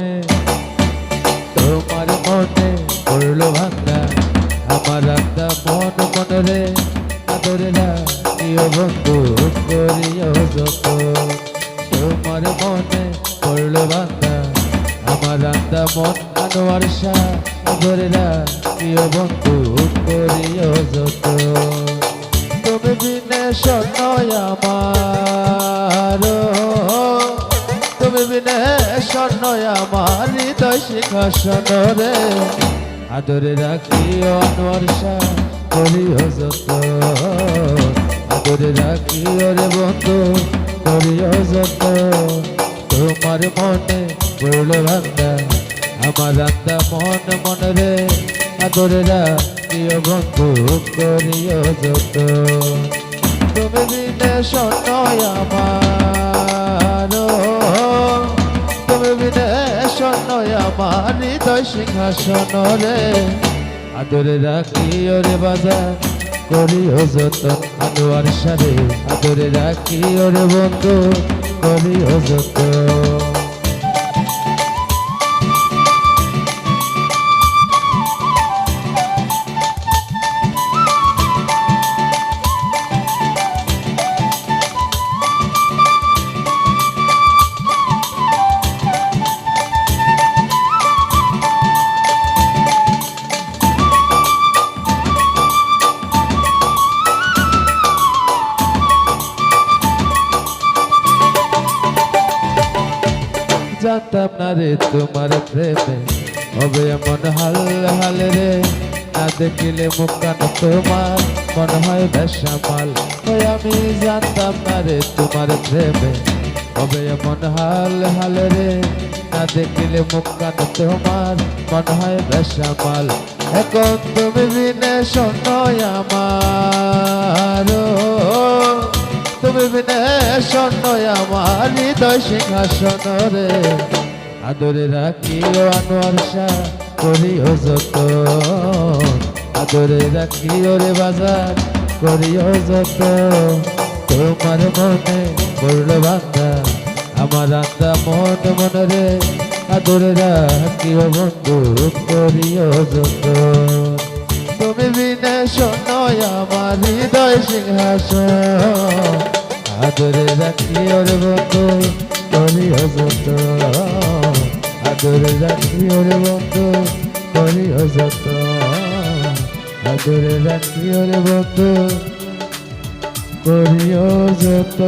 মনে, তোমার মনে পড়লো ভাঙ্গা আমার রান্দা মন মন রে, আদরে রাখিও বন্ধু করিও যত। তোমার মনে পড়লো ভাঙ্গা আমার রান্দা মন আনোয়ার শাহ, আদরে রাখিও বন্ধু করিও যত। তুমি বিনে স্বর্ণ আমার, তুমি বিনে স্বর্ণ আমার হৃদয় সিংহাসন রে, আদরে রাখিও আনোয়ার শাহ করিও যত। আদরে রাখিও রে বন্ধু করিও যত। তোমার মনে পড়লো ভাঙ্গা আমার রান্দা মন মন রে, আদরে রাখিও বন্ধু করিও যত। তুমি বিনে স্বর্ণ আমার, তুমি বিনে স্বর্ণ আমার হৃদয় সিংহাসন রে, আদরে রাখিও রে বাজার করিও যত। আনোয়ার শাহে আদরে রাখিও রে বন্ধু করিও যত। জানতাম না রে তোমার প্রেমে হবে এমন হাল হাল রে, না দেখিলে মুখখান তোমার মনে হয় বেসামাল। ওই আমি জানতাম না রে তোমার প্রেমে হবে এমন হাল হাল রে, না দেখিলে মুখখান তোমার মনে হয় বেসামাল। এখন তুমি বিনে স্বর্ণ আমার, তুমি বিনে স্বর্ণ আমার হৃদয় সিংহাসন রে, আদরে রাখিও আনোয়ার শাহ করিও যত। আদরে রাখিও রে বাজার করিও যত। তোমার মনে পড়লো ভাঙ্গা আমার রান্দা মন মন রে, আদরে রাখিও বন্ধু করিও যত। তুমি বিনে স্বর্ণ আমার হৃদয় সিংহাসন, আদরে রাখিও রে বন্ধু করিও যত। আদরে রাখিও রে বন্ধু করিও যত। আদরে রাখিও রে বন্ধু করিও যত।